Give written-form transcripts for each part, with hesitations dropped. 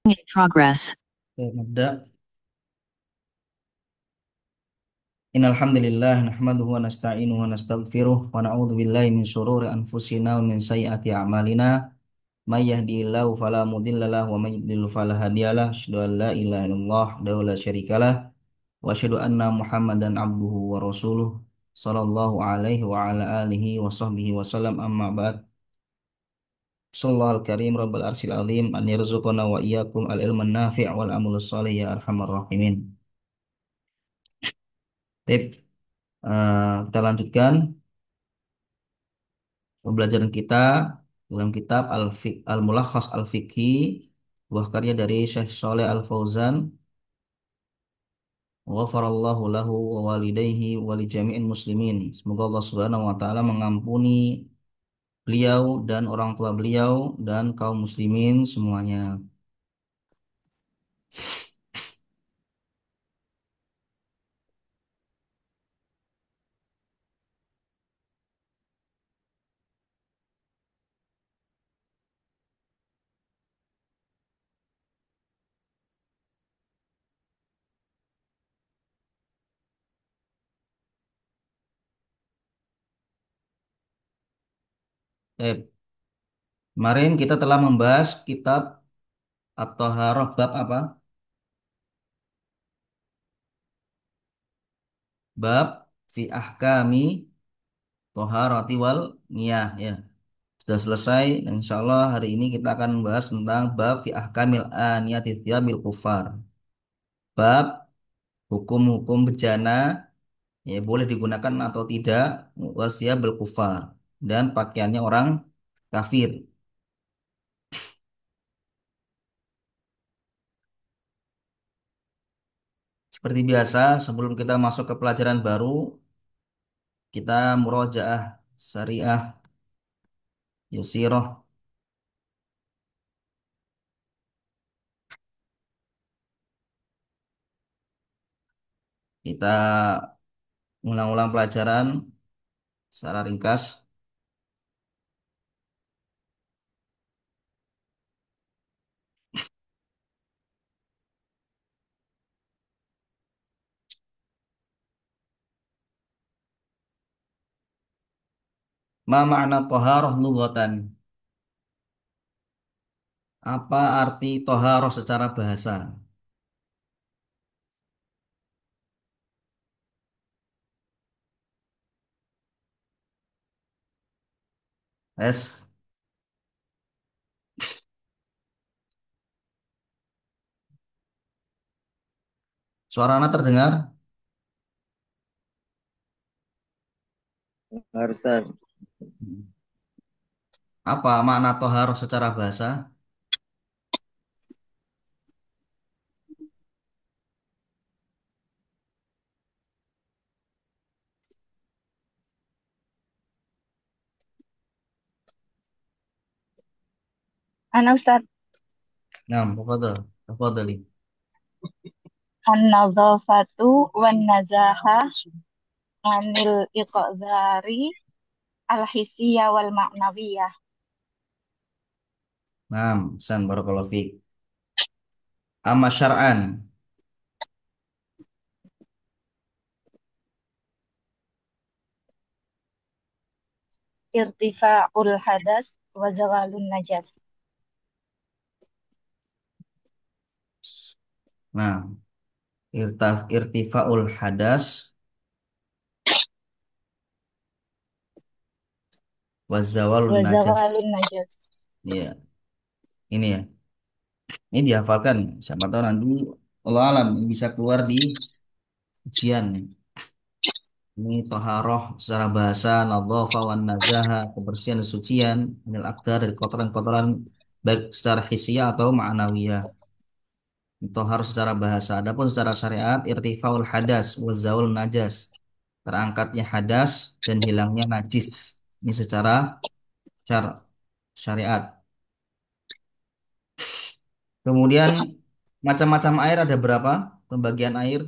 In progress. Oke, nabda. Innal hamdalillah nahmaduhu wa nasta'inuhu wa nastaghfiruh wa na'udzu billahi min shururi anfusina wa min sayyiati a'malina. May yahdihillahu fala mudilla lahu wa may yudlil fala hadiyalah. Asyhadu an la ilaha illallah wa la syarikalah wa asyhadu anna Muhammadan abduhu wa rasuluh sallallahu alaihi wa ala alihi wa sahbihi wa sallam amma ba'd. Sallallahu al-karim rabbal arsyil azim an yarzuqana wa iyyakum al-ilman nafi' wal amalus shalih ya arhamar rahimin. Baik, kita lanjutkan pembelajaran kita dalam kitab Al-Mulakhas Al-Fiqhi, buah karya dari Syekh Saleh Al-Fauzan, ghafarallahu lahu wa walidayhi wa li jami'in muslimin. Semoga Allah Subhanahu wa taala mengampuni beliau dan orang tua beliau dan kaum muslimin semuanya. Kemarin kita telah membahas kitab At-Thaharah bab apa? Bab fi ahkami thaharati wal miyah ya. Sudah selesai dan insya Allah hari ini kita akan membahas tentang bab fi ahkamil aniyati thiyabil kufar. Bab hukum-hukum bejana ya boleh digunakan atau tidak wasiyabul kufar dan pakaiannya orang kafir. Seperti biasa sebelum kita masuk ke pelajaran baru kita murojaah syariah yusirah. Kita ulang-ulang pelajaran secara ringkas. Ma ma'na thaharah lughatan? Apa arti toharoh secara bahasa? Es, suara anak terdengar? Barusan Apa makna toharoh secara bahasa? Ana Ustaz, Nah, tafadhal, tafadhali. an-nadhafatu wan nazaha anil iqdari al-hissiyah wal ma'nawiyah, Nah, san barakallahu fiik. Amma syar'an, irtifa'ul hadas wa zawalun najas. nah, irtifa'ul hadas wa zawalun Wa najas. zawalun najas. Iya, ini ya. Ini dihafalkan. Siapa tahu nanti Allah alam ini bisa keluar di ujian nih. Ini toharoh secara bahasa, nadhafa wan nazaha, kebersihan dan sucian, minal akdar dari kotoran-kotoran baik secara hissiyah atau ma'nawiyah. Tohar secara bahasa. Adapun secara syariat, irtifaul hadas wa zaul najas. Terangkatnya hadas dan hilangnya najis. Ini secara syariat. Kemudian macam-macam air ada berapa? Pembagian air.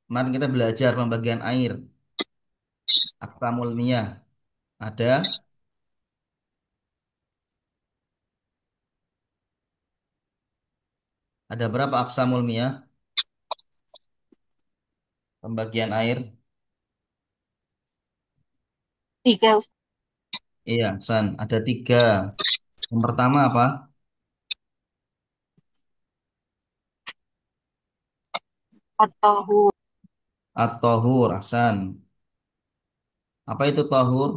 Kemarin kita belajar pembagian air, aksamul miyah. Ada ada berapa aksamul miyah? Pembagian air. Tiga, Ustaz. Iya, San. Ada tiga. Yang pertama apa? At-tahur. At-tahur, Hasan. Apa itu tahur?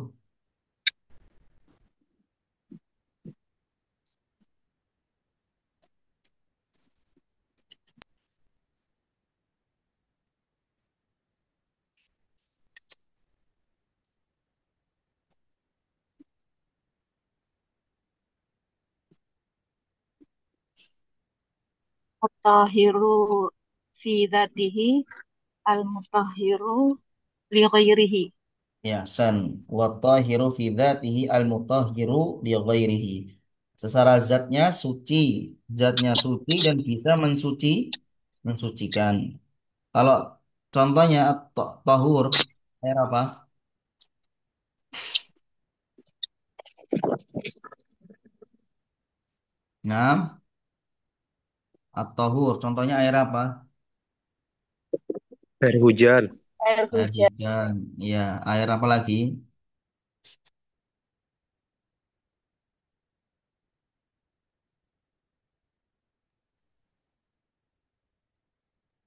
At-tahiru fi dzatihi, al-mutahhiru li ghairihi. Ya, San. Wa-tahiru fi dzatihi al-mutahhiru li ghairihi. Secara zatnya suci, zatnya suci dan bisa mensucikan. Kalau contohnya tahur, air apa? Nah, at-tahur, contohnya air apa? Air hujan, Air Air hujan. hujan. Ya, air apa lagi?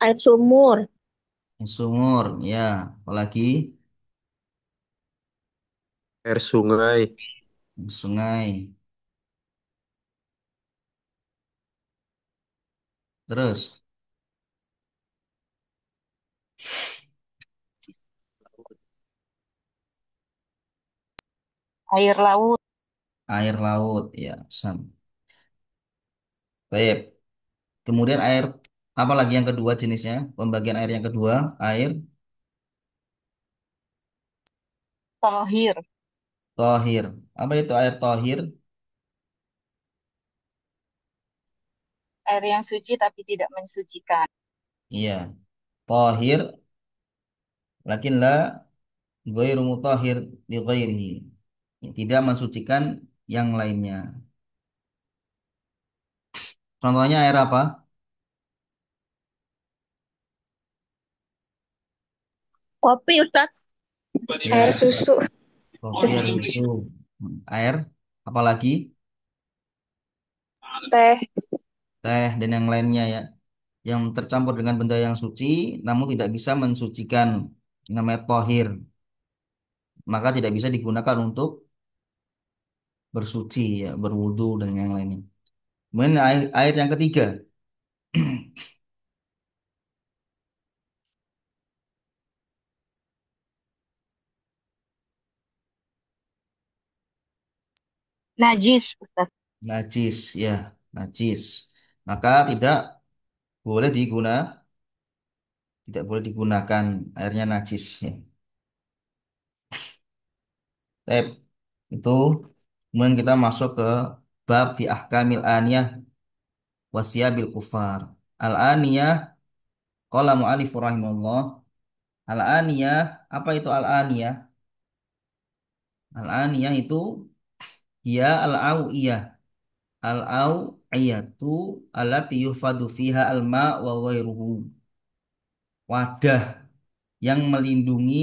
Air sumur, Sumur. Ya, apalagi air sungai, sungai. Terus Air laut. air laut. Ya, Sam. Baik. Kemudian air apa lagi yang kedua jenisnya? Pembagian air yang kedua, air Tahir. tohir. Apa itu air tohir? Air yang suci tapi tidak mensucikan. Iya, tohir. Lakin la ghairu mutahhir li ghairihi. Tidak mensucikan yang lainnya. Contohnya air apa? kopi Ustadz, air Ya, susu, kopi air susu. Air apalagi? teh, Teh dan yang lainnya ya. Yang tercampur dengan benda yang suci namun tidak bisa mensucikan. Namanya tohir. Maka tidak bisa digunakan untuk bersuci ya, berwudu dan yang lainnya. Kemudian air yang ketiga, Najis, Ustaz. najis ya, najis. Maka boleh diguna tidak boleh digunakan airnya najis ya. Tep, itu kemudian kita masuk ke bab fi ahkamil aniyah wasiyabil kufar. Al aniyah qala mu'alif rahimahullah. Al aniyah apa itu al aniyah? Al aniyah itu ya al awiyah. Al awiyatu allati yufadu fiha al ma wa ghairuhu. Wadah yang melindungi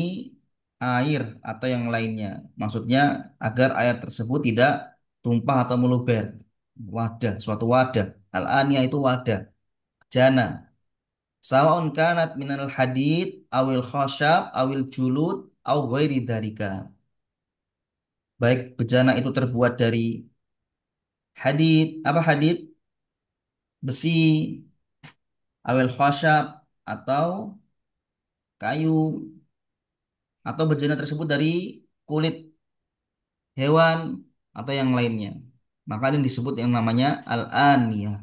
air atau yang lainnya. Maksudnya agar air tersebut tidak tumpah atau meluber. Wadah, suatu wadah. Al-aniyah itu wadah, jana. Sawa'un kanat minal hadid, awil khosyab, awil julud, aw ghairi dharika. Baik bejana itu terbuat dari hadid, apa hadid? Besi, awil khosyab, atau kayu, atau bejana tersebut dari kulit hewan atau yang lainnya. Maka ini disebut yang namanya al-aniyah.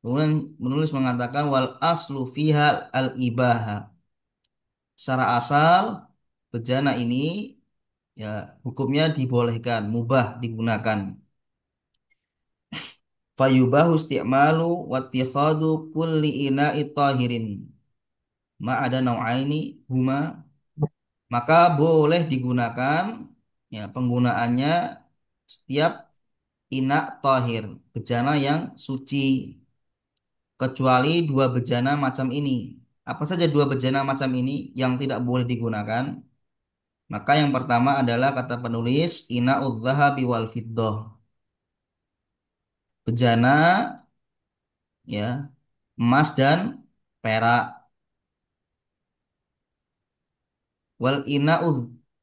Kemudian menulis mengatakan wal aslu fiha al-ibaha. Secara asal bejana ini ya hukumnya dibolehkan, mubah digunakan. fayubahu isti'malu wattikhadu kulli ina'i tahirin ma ada nau'aini huma, maka boleh digunakan ya penggunaannya setiap ina tahir, bejana yang suci, kecuali dua bejana macam ini. Apa saja dua bejana macam ini yang tidak boleh digunakan? Maka yang pertama adalah kata penulis ina udzahabi wal fiddah. Bejana ya emas dan perak. Wal ina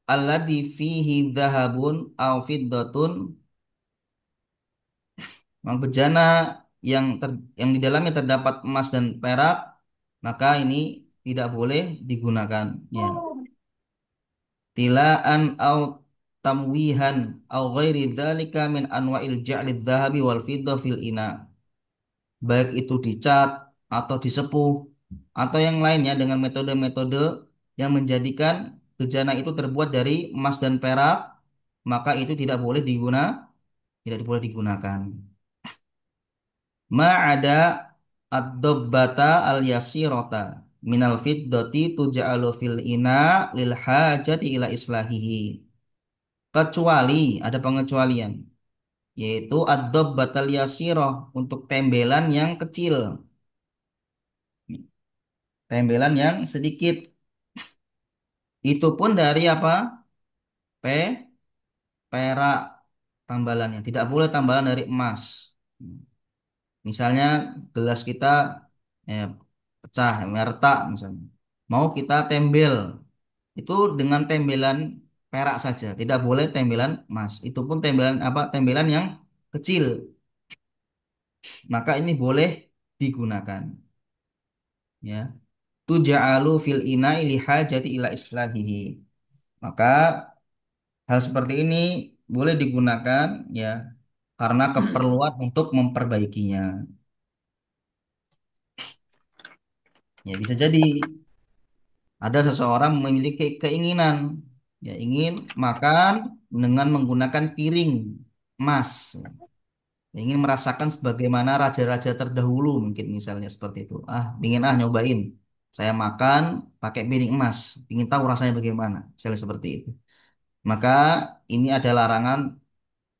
alladzi fihi dzahabun aw fiddatun, bejana yang di dalamnya terdapat emas dan perak, maka ini tidak boleh digunakan. Ya. Tilaan au tamwihan au ghairi dzalika min anwa'il ja'lid dzahabi wal fiddah fil ina. Baik itu dicat atau disepuh atau yang lainnya dengan metode-metode yang menjadikan bejana itu terbuat dari emas dan perak, maka itu tidak boleh digunakan. Ma ada ad-dabbata al-yasirata minal fiddati tuja'alu fil ina lil hajati ila islahihi. Kecuali ada pengecualian, yaitu ad-dabbat al-yasirah, untuk tembelan yang kecil, tembelan yang sedikit. Itu pun dari apa? Pe perak tambalannya. Tidak boleh tambalan dari emas. Misalnya gelas kita eh, pecah, retak misalnya. Mau kita tembel, itu dengan tembelan perak saja. Tidak boleh tembelan emas. Itu pun tembelan apa? Tembelan yang kecil. Maka ini boleh digunakan. Ya. Tuja'alu fil ina'i li hajati ila islahihi. Maka hal seperti ini boleh digunakan ya karena keperluan untuk memperbaikinya. Ya bisa jadi ada seseorang memiliki keinginan ya ingin makan dengan menggunakan piring emas. Ingin merasakan sebagaimana raja-raja terdahulu mungkin misalnya seperti itu. Ingin nyobain. Saya makan pakai piring emas, ingin tahu rasanya bagaimana. Misalnya seperti itu. Maka ini ada larangan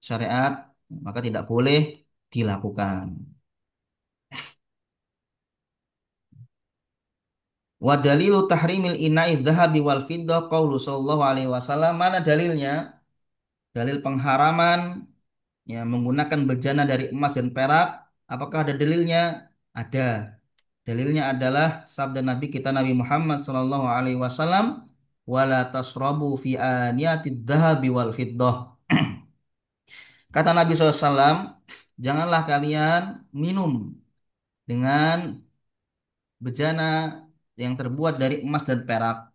syariat, maka tidak boleh dilakukan. Wa dalilu tahrimil ina'i dzahabi wal fiddah qaulu sallallahu alaihi wasallam. Mana dalilnya? Dalil pengharaman ya menggunakan bejana dari emas dan perak. Apakah ada dalilnya? Ada. Dalilnya adalah sabda Nabi kita Nabi Muhammad sallallahu alaihi wasallam, wala tasrabu fi aniyatid dzahabi wal fiddah. Kata Nabi SAW, janganlah kalian minum dengan bejana yang terbuat dari emas dan perak.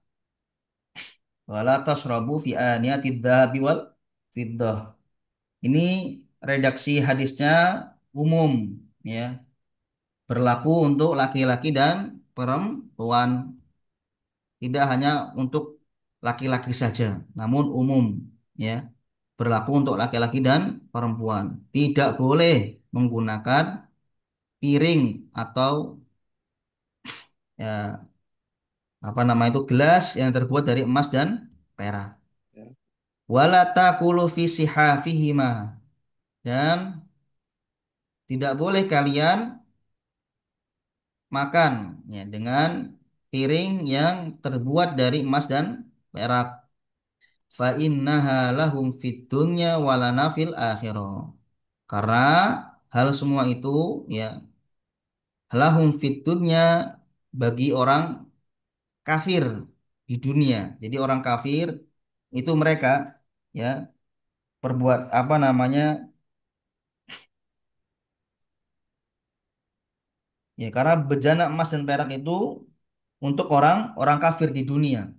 Wala tasrabu fi aniyatid dzahabi wal fiddah. Ini redaksi hadisnya umum ya, berlaku untuk laki-laki dan perempuan, tidak hanya untuk laki-laki saja, namun umum ya, berlaku untuk laki-laki dan perempuan. Tidak boleh menggunakan piring atau ya apa nama itu gelas yang terbuat dari emas dan perak. Wala taqulu fi sihafihima, dan tidak boleh kalian makan ya dengan piring yang terbuat dari emas dan perak. Fa innaha lahum fid dunya walana fil akhirah. Karena hal semua itu ya lahum fid dunya, bagi orang kafir di dunia. Jadi orang kafir itu mereka ya perbuat apa namanya ya karena bejana emas dan perak itu untuk orang orang kafir di dunia.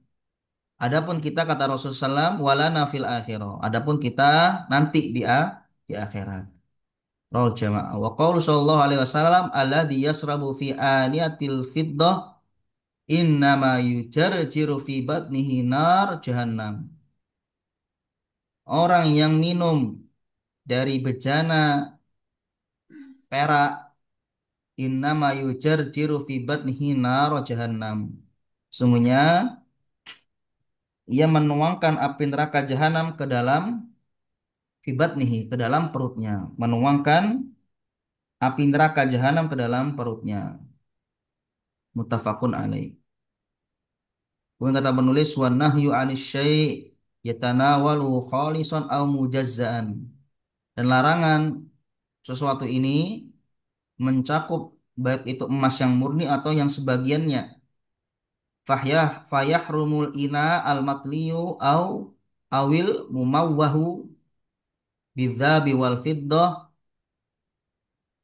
Adapun kita kata Rasulullah SAW, wala nafil akhirah. Adapun kita nanti di akhirat. Rawal jamaah. Wa qaulu sallallahu alaihi wasallam alladzi yasrabu fi aniyatil fiddah innama yujarjiru fi batnihi nar jahannam. Orang yang minum dari bejana perak, innama yujarjiru fi batnihi naro jahannam. Sungguhnya ia menuangkan api neraka jahanam ke dalam fi batnihi, ke dalam perutnya. Menuangkan api neraka jahanam ke dalam perutnya. Muttafaqun alaih. Kemudian kata penulis wa nahyu 'anis syai' yatanawalu khalisan aw mujazzaan. Dan larangan sesuatu ini mencakup baik itu emas yang murni atau yang sebagiannya. Fayahrumul ina al matliyu au awil mumawwahu bidzabi wal fiddah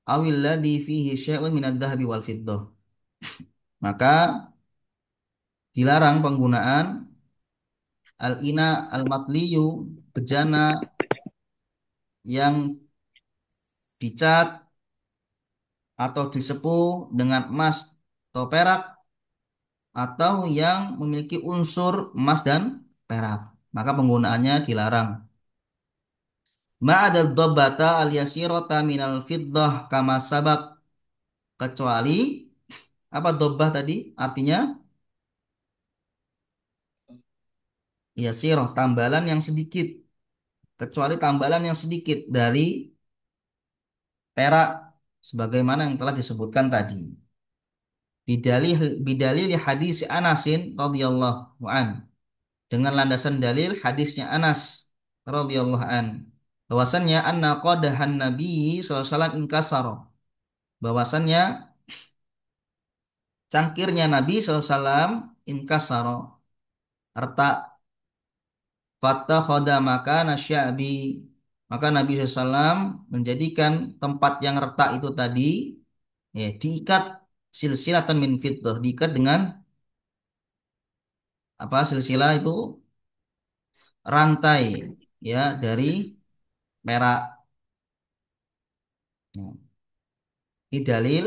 awil ladhi fihi syai'un minad dhahabi wal fiddah. Maka dilarang penggunaan al ina al matliyu, bejana yang dicat atau disepuh dengan emas atau perak atau yang memiliki unsur emas dan perak. Maka penggunaannya dilarang. Ma'adad dhabbata al-yasirata minal fiddah kama sabak, kecuali apa dobbah tadi artinya yasirah, tambalan yang sedikit, kecuali tambalan yang sedikit dari perak sebagaimana yang telah disebutkan tadi. Bidalil hadis Anasin radhiyallahu an, dengan landasan dalil hadisnya Anas radhiyallahu an, bahwasannya anna qadahan nabi sallallahu alaihi wasallam inkasara, bahwasannya cangkirnya Nabi SAW inkasaro, retak, fatta khoda maka nasyabi, maka Nabi SAW menjadikan tempat yang retak itu tadi, ya, diikat silsilatan min fiddah, diikat dengan apa, silsilah itu rantai, ya, dari perak. Nah, ini dalil,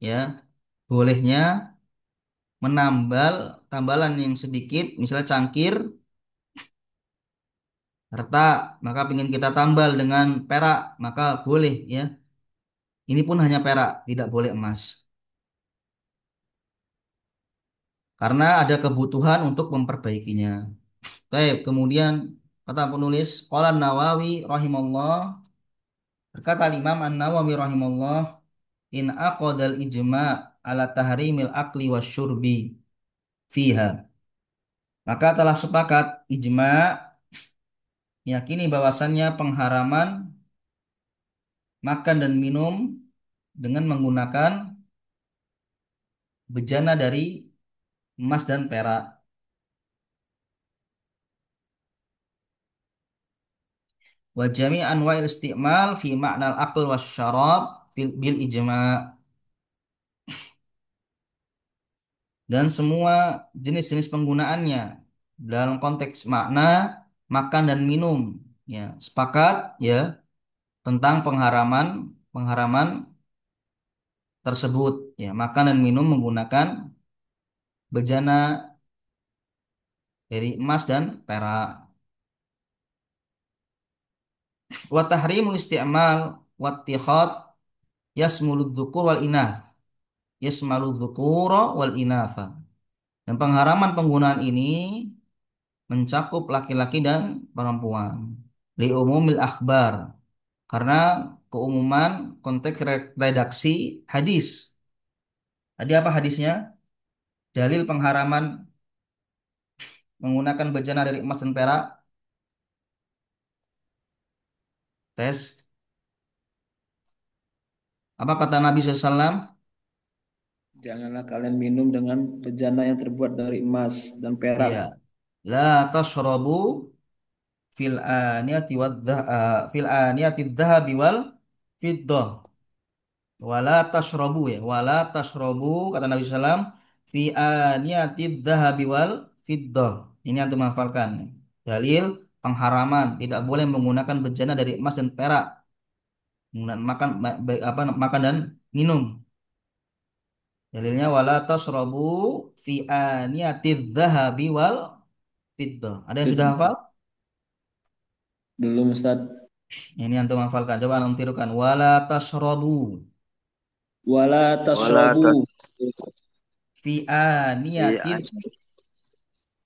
ya, bolehnya menambal tambalan yang sedikit, misalnya cangkir retak, maka ingin kita tambal dengan perak, maka boleh, ya. Ini pun hanya perak, tidak boleh emas. Karena ada kebutuhan untuk memperbaikinya. Baik, kemudian kata penulis, qala Nawawi rahimahullah, berkata Imam An-Nawawi rahimahullah, in aqadal ijma' ala tahrimil akli wasyurbi fiha. Maka telah sepakat ijma' meyakini bahwasannya pengharaman makan dan minum dengan menggunakan bejana dari emas dan perak. Wa jami' anwa'il isti'mal fi ma'nal aql wasyarab bil ijma', dan semua jenis-jenis penggunaannya dalam konteks makna makan dan minum, ya, sepakat, ya, tentang pengharaman pengharaman tersebut, ya, makan dan minum menggunakan bejana dari emas dan perak. Wa tahrimul isti'mal wa ittikhad yasmulud dzukur wal inath, yasmalu dzukura wal inatha. Dan pengharaman penggunaan ini mencakup laki-laki dan perempuan. Li umumil akhbar, karena keumuman konteks redaksi hadis. Tadi apa hadisnya? Dalil pengharaman menggunakan bejana dari emas dan perak. Tes. Apa kata Nabi SAW? Janganlah kalian minum dengan bejana yang terbuat dari emas dan perak. Iya. La tashrabu fil aniyati dhahabi wal fiddah. Wala tashrabu, ya, wala tashrabu, kata Nabi SAW, fi aniyatid dhahabi wal fiddah. Ini antum hafalkan. Dalil pengharaman tidak boleh menggunakan bejana dari emas dan perak, menggunakan makan makan dan minum. Dalilnya wala tashrabu fi aniyatid dhahabi wal fiddah. Ada yang sudah hafal? Belum Ustaz. Ini antum hafalkan. Coba antum tirukan. Wala tashrabu Wala Wala tasrobu tat fi fi aniyatin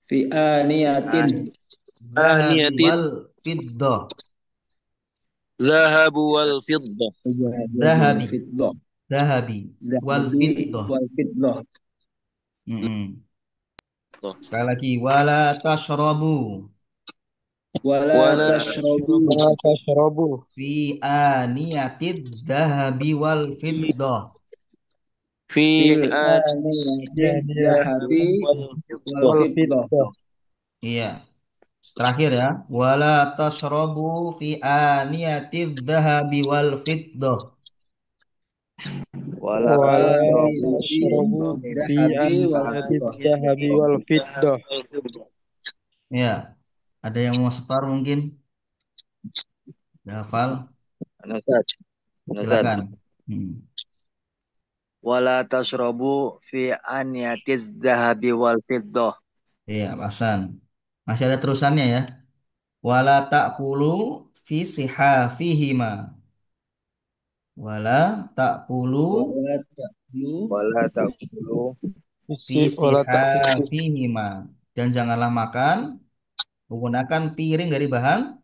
fi aniyatin zahabi aniyatin wal fiddah. zahabu wal fiddah. wal Zahabi. fiddah. Zahabi wal Zahabi fiddah. wal fiddah. Mm-mm. Sekali lagi. Wala tashrabu Wala Wala tashrobu tashrabu fi aniyatid zahabi wal fiddah. fi fil aniyatid aniyatin zahabi wal wal fiddah. fiddah. Iya. Terakhir ya. Wala tashrabu fi aniyatid zahabi wal fiddah. Wala Wala tashrabu aniyatid tashrabu fi zahabi wal aniyatin fiddah. zahabi wal fiddah. Ya. Ada yang mau setor mungkin? Udah hafal? Nasad. Nasad. Silakan. Hmm. Wala tashrabu fi aniyatiz zahabi wal fiddah. Iya, Hasan. Masih ada terusannya ya. Wala ta'kulu fi sihafihima. Wala ta'kulu Wala ta'lu Wala taqulu fi wala taqulu sihafihima. Dan janganlah makan menggunakan piring dari bahan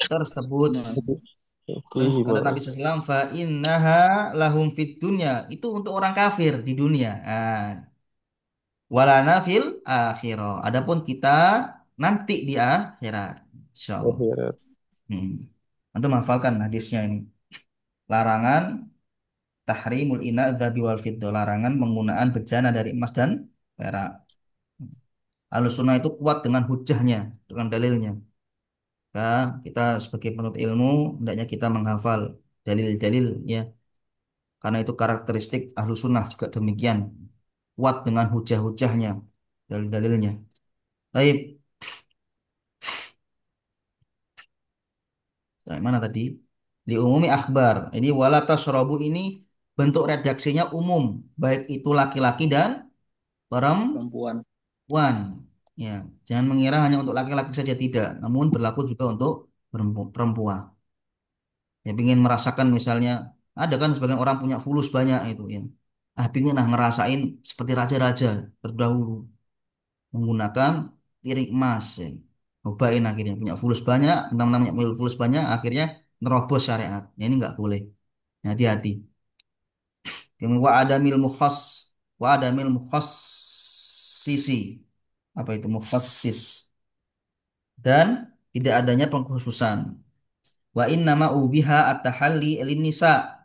tersebut. mas. Terus fihi kata ma. Nabi SAW, fa innaha lahum fid dunya. Itu untuk orang kafir di dunia. Nah, walana fil akhirah. Adapun kita nanti di akhirat. Insyaallah. Akhirat. Hmm. Antum hafalkan hadisnya ini. Larangan tahrimul ina dzabi wal fiddah. Larangan penggunaan bejana dari emas dan perak. Ahlussunnah itu kuat dengan hujahnya, dengan dalilnya. Nah, kita sebagai penuntut ilmu hendaknya kita menghafal dalil-dalil ya. Karena itu karakteristik Ahlussunnah juga demikian. Kuat dengan hujah-hujahnya, dalil-dalilnya. Baik, sampai mana tadi? Di umumi akhbar. Ini wala tasrobu ini bentuk redaksinya umum, baik itu laki-laki dan perempuan. Perempuan. Ya, jangan mengira hanya untuk laki-laki saja tidak, namun berlaku juga untuk perempuan. Ya, ingin merasakan misalnya ada kan sebagian orang punya fulus banyak itu ya. Ah, pingin nah ngerasain seperti raja-raja terdahulu menggunakan piring emas. Ya. Cobain akhirnya punya fulus banyak, tentang namanya fulus banyak, akhirnya nerobos syariat. Ya, ini nggak boleh. Hati-hati. Kemudian wa adamil mukhassisi. Apa itu mukhassis? Dan tidak adanya pengkhususan. Wa innama ubiha at-tahalli lin nisa.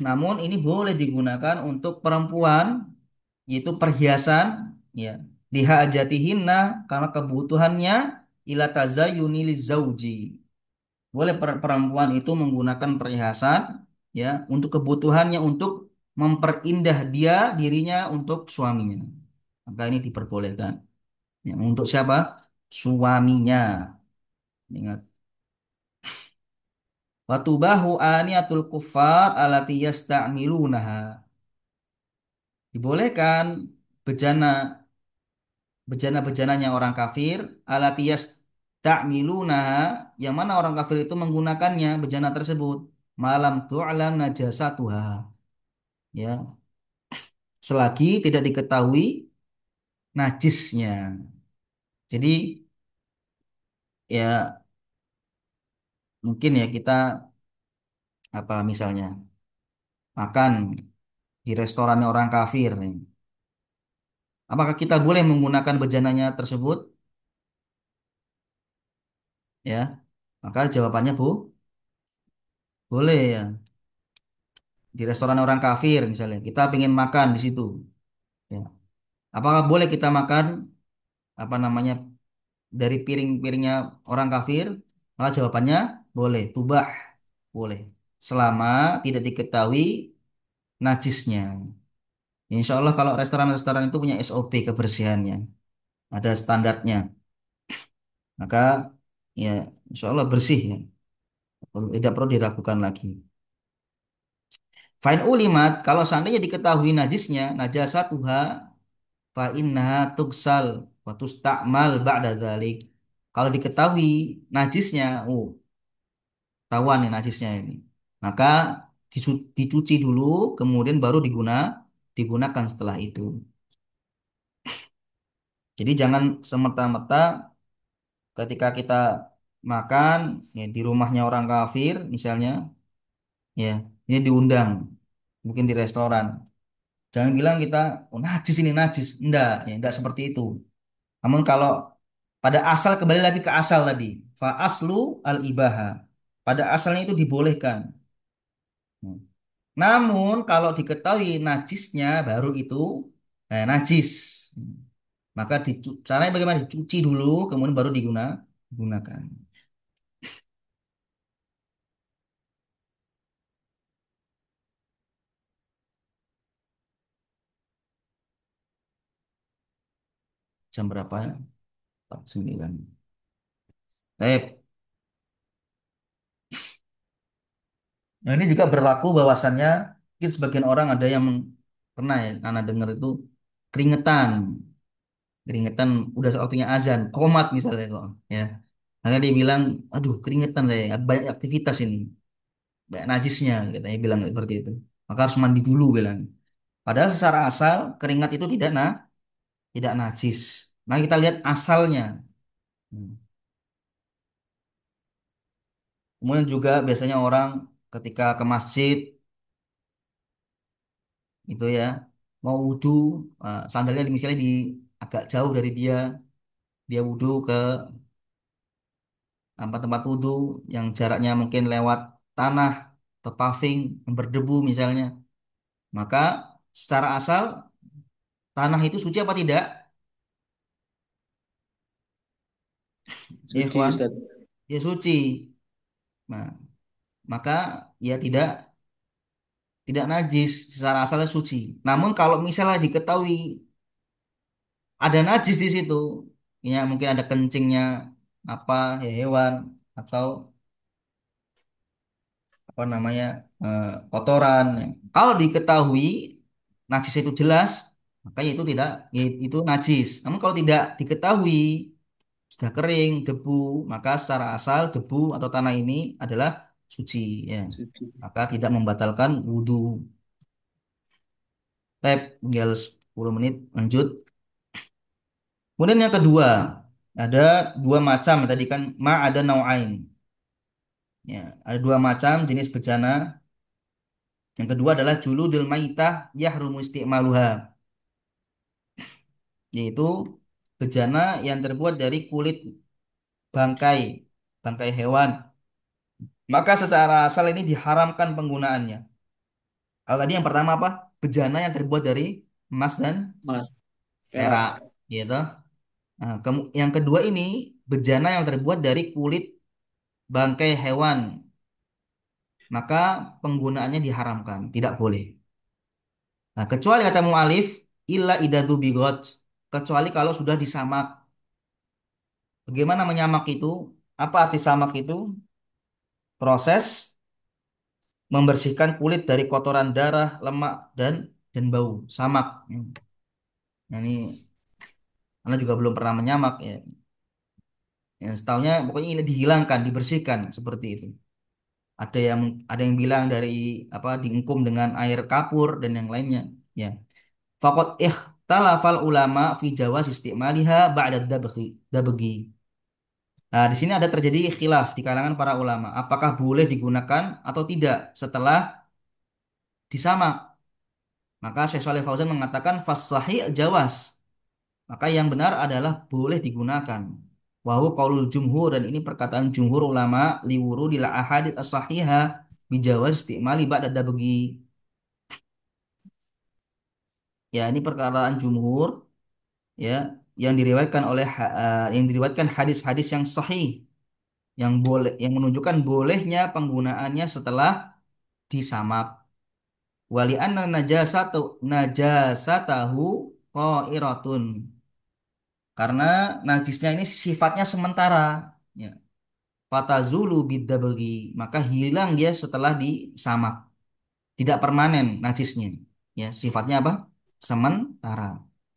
Namun ini boleh digunakan untuk perempuan, yaitu perhiasan, ya. Lihajatihinna karena kebutuhannya ila tazayyuni lizauji. Boleh perempuan itu menggunakan perhiasan, ya, untuk kebutuhannya untuk memperindah dia dirinya untuk suaminya. Maka ini diperbolehkan. Ya, untuk siapa? Suaminya. Ingat. Watubahu aniyatul kuffar alati yasta'milunaha. Dibolehkan bejana bejana-bejananya orang kafir alati yasta'milunaha yang mana orang kafir itu menggunakannya bejana tersebut malam tu'lam najasatuha ya selagi tidak diketahui najisnya. Jadi ya mungkin ya kita apa misalnya makan di restorannya orang kafir nih. Apakah kita boleh menggunakan bejananya tersebut? Ya, maka jawabannya Bu, boleh ya. Di restoran orang kafir misalnya, kita ingin makan di situ. Ya. Apakah boleh kita makan apa namanya dari piring-piringnya orang kafir? Maka jawabannya boleh, tubah, boleh. Selama tidak diketahui najisnya. Insya Allah kalau restoran-restoran itu punya SOP kebersihannya, ada standarnya. Maka ya insya Allah bersih ya. Tidak perlu diragukan lagi. Fa'in ulimat, kalau seandainya diketahui najisnya, najasatuha fa innaha tugsal wa tusta'mal ba'da dzalik. Kalau diketahui najisnya, Tahuan nih najisnya ini. Maka dicuci dulu, kemudian baru digunakan setelah itu. Jadi jangan semerta-merta ketika kita makan ya, di rumahnya orang kafir misalnya, ya ini diundang, mungkin di restoran. Jangan bilang kita, oh najis ini najis. Enggak seperti itu. Namun kalau pada asal kembali lagi ke asal tadi, fa aslu al ibaha. Pada asalnya itu dibolehkan. Hmm. Namun kalau diketahui najisnya baru itu najis. Hmm. Maka caranya bagaimana? Dicuci dulu, kemudian baru digunakan. Jam berapa ya? 9. Baik. Nah, ini juga berlaku bahwasannya mungkin sebagian orang ada yang pernah ya, anak dengar itu keringetan. Keringetan udah waktunya azan, komat misalnya kok, ya. Maka dia bilang, aduh keringetan saya, banyak aktivitas ini, banyak najisnya, katanya bilang seperti itu. Maka harus mandi dulu bilang. Padahal secara asal keringat itu tidak najis. Nah kita lihat asalnya. Hmm. Kemudian juga biasanya orang ketika ke masjid itu ya mau wudhu, sandalnya misalnya di agak jauh dari dia wudhu ke tempat wudhu yang jaraknya mungkin lewat tanah atau paving yang berdebu misalnya, maka secara asal tanah itu suci apa tidak? Ya, Suci ikhwan, Ustaz. ya suci. Nah, maka ya tidak najis, secara asalnya suci. Namun kalau misalnya diketahui ada najis di situ, ya mungkin ada kencingnya apa ya hewan atau apa namanya kotoran. Kalau diketahui najis itu jelas, maka itu tidak itu najis. Namun kalau tidak diketahui sudah kering debu, maka secara asal debu atau tanah ini adalah suci, ya. Suci. Maka tidak membatalkan wudhu. Tinggal 10 menit lanjut. Kemudian yang kedua, ada dua macam tadi kan ada nau'ain. Ya, ada dua macam jenis bejana. Yang kedua adalah juludul maitah yahrumu isti'maluha, yaitu bejana yang terbuat dari kulit bangkai, bangkai hewan. Maka secara asal ini diharamkan penggunaannya. Kalau tadi yang pertama apa? Bejana yang terbuat dari emas dan Mas, perak, perak. gitu. Nah, yang kedua ini bejana yang terbuat dari kulit bangkai hewan, maka penggunaannya diharamkan, tidak boleh. Nah, kecuali kata mu'alif, illa idadu bigot, kecuali kalau sudah disamak. Bagaimana menyamak itu? Apa arti samak itu? Proses membersihkan kulit dari kotoran darah, lemak, dan bau. Samak. Nah, ini Anda juga belum pernah menyamak ya. Yang setahunya pokoknya ini dihilangkan, dibersihkan seperti itu. Ada yang bilang dari apa diingkum dengan air kapur dan yang lainnya. Ya. Faqad ikhtalafal ulama fi jawaz istimaliha ba'da dabghi. Nah, di sini ada terjadi khilaf di kalangan para ulama. Apakah boleh digunakan atau tidak setelah disamak? Maka Syekh Shalih Fauzan mengatakan fasahih jawaz. Maka yang benar adalah boleh digunakan. Wahu qaulul jumhur, dan ini perkataan jumhur ulama liwurudil ahadits as-sahihah bijawaz istimali ba'da dabghi. Ya, ini perkataan jumhur ya yang diriwayatkan hadis-hadis yang sahih yang menunjukkan bolehnya penggunaannya setelah disamak. Wali anna najasatahu qairatun, karena najisnya ini sifatnya sementara, ya. Fatazulu bidabagi, maka hilang dia setelah disamak, tidak permanen najisnya, ya sifatnya apa, sementara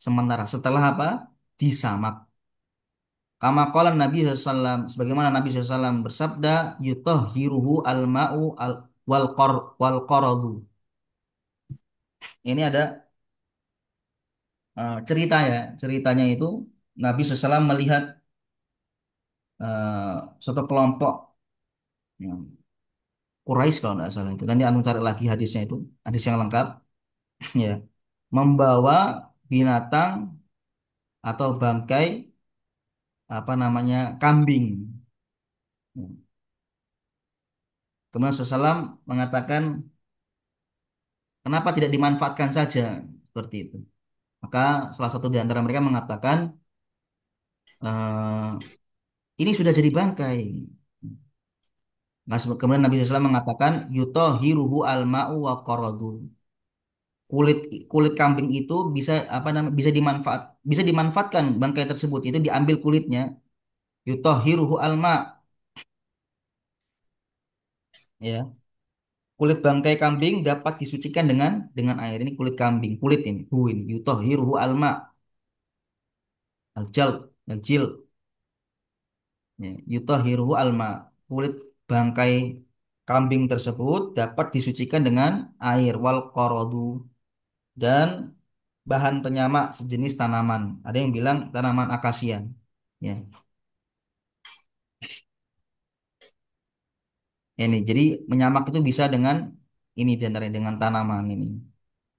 sementara setelah apa, disamak. Kama qala Nabi SAW, sebagaimana Nabi SAW bersabda, yutahhiruhu al-ma'u wal qaradu. Ini ada cerita ya. Ceritanya itu Nabi SAW melihat suatu kelompok ya, Quraisy kalau tidak salah itu. Nanti anu cari lagi hadisnya itu, hadis yang lengkap ya. Membawa binatang atau bangkai apa namanya kambing. Kemudian Rasulullah mengatakan kenapa tidak dimanfaatkan saja seperti itu. Maka salah satu di antara mereka mengatakan eh, ini sudah jadi bangkai. Nah, kemudian Nabi SAW mengatakan yutohiruhu al-ma'u wa qaradu. Kulit kulit kambing itu bisa apa namanya bisa dimanfaatkan bangkai tersebut itu diambil kulitnya yutohiruhu al-ma' ya. Kulit bangkai kambing dapat disucikan dengan air. Ini kulit kambing, kulit ini, ini yutohiruhu alma, aljal, aljil, ya. Yutohiruhu alma, kulit bangkai kambing tersebut dapat disucikan dengan air wal qorodu dan bahan penyamak sejenis tanaman. Ada yang bilang tanaman akasia, ya. Ini jadi menyamak itu bisa dengan ini diantaranya dengan tanaman ini,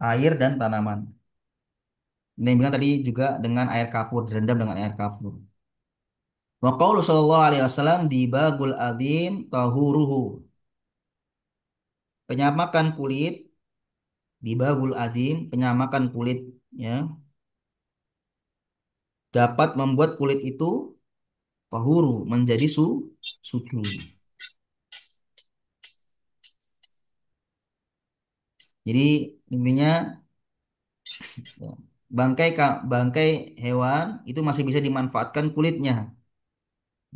air dan tanaman. Ini yang bilang tadi juga dengan air kapur, direndam dengan air kapur. Wa qaulu sallallahu alaihi wasallam dibagul adim tahuruhu. Penyamakan kulit, dibagul adim, penyamakan kulit ya, dapat membuat kulit itu tahuru, menjadi suci. Jadi intinya ya, bangkai hewan itu masih bisa dimanfaatkan kulitnya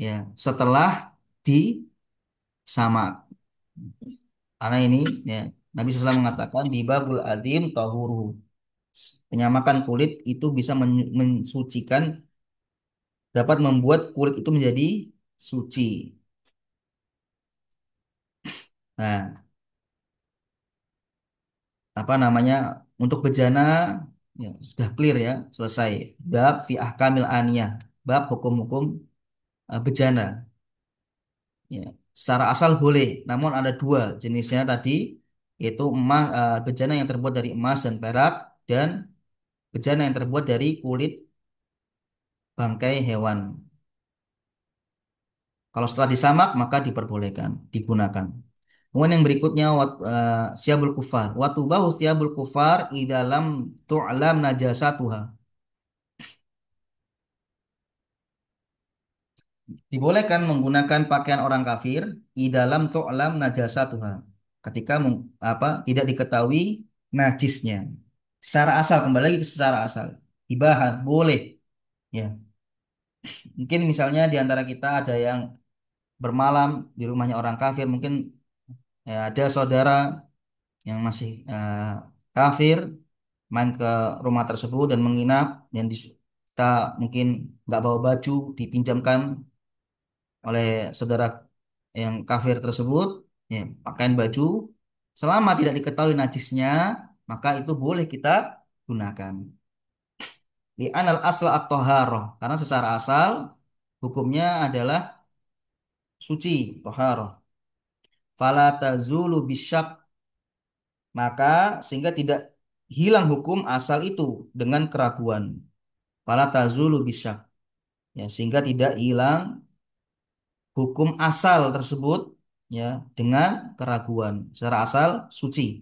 ya setelah disamak. Karena ini ya Nabi SAW mengatakan dibagul adim tahuru. Penyamakan kulit itu bisa mensucikan, dapat membuat kulit itu menjadi suci. Nah, apa namanya untuk bejana ya, sudah clear ya, selesai. Bab fi ahkamil aniyah, bab hukum-hukum bejana. Ya, secara asal boleh, namun ada dua jenisnya tadi, yaitu emas, bejana yang terbuat dari emas dan perak dan bejana yang terbuat dari kulit bangkai hewan. Kalau setelah disamak maka diperbolehkan digunakan. Kemudian yang berikutnya siabul kufar. Watubahu siabul kufar idalam tu'lam najasatuha. Dibolehkan menggunakan pakaian orang kafir idalam tu'lam najasatuha. Ketika tidak diketahui najisnya. Secara asal kembali lagi ke secara asal. Ibahat boleh ya. Mungkin misalnya di antara kita ada yang bermalam di rumahnya orang kafir, mungkin ya, ada saudara yang masih kafir main ke rumah tersebut dan menginap dan kita mungkin nggak bawa baju dipinjamkan oleh saudara yang kafir tersebut ya, pakaian baju selama tidak diketahui najisnya maka itu boleh kita gunakan di anal asla at-thaharah karena secara asal hukumnya adalah suci thaharah fala tazulu bisyak maka sehingga tidak hilang hukum asal itu dengan keraguan fala tazulu bisyak ya sehingga tidak hilang hukum asal tersebut ya dengan keraguan secara asal suci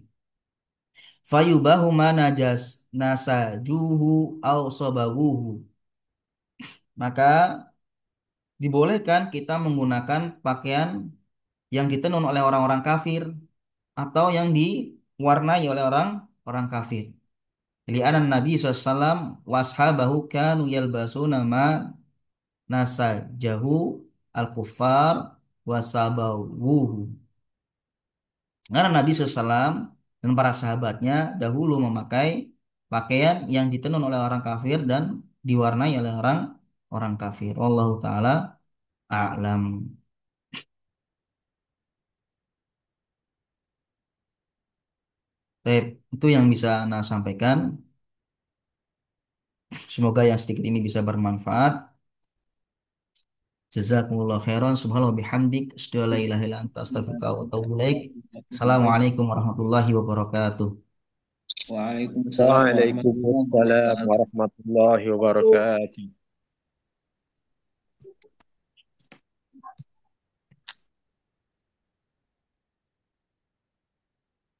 fayubahu ma najas nasajuhu au sababuhu maka dibolehkan kita menggunakan pakaian yang ditenun oleh orang-orang kafir atau yang diwarnai oleh orang orang kafir. Li'anan Nabi SAW washabahu kanu yalbasuna ma nasajahu al-kuffar wasabawuhu. Karena Nabi SAW dan para sahabatnya dahulu memakai pakaian yang ditenun oleh orang kafir dan diwarnai oleh orang orang kafir. Wallahu taala a'lam. Baik, itu yang bisa Ana sampaikan. Semoga yang sedikit ini bisa bermanfaat. Jazakumullah khairan. Subhanallah bihamdik. Asyhadu an la ilaha illa anta astaghfiruka wa atubu ilaik. Assalamualaikum warahmatullahi wabarakatuh. Waalaikumsalam warahmatullahi Waalaikumsalam wabarakatuh. warahmatullahi wabarakatuh.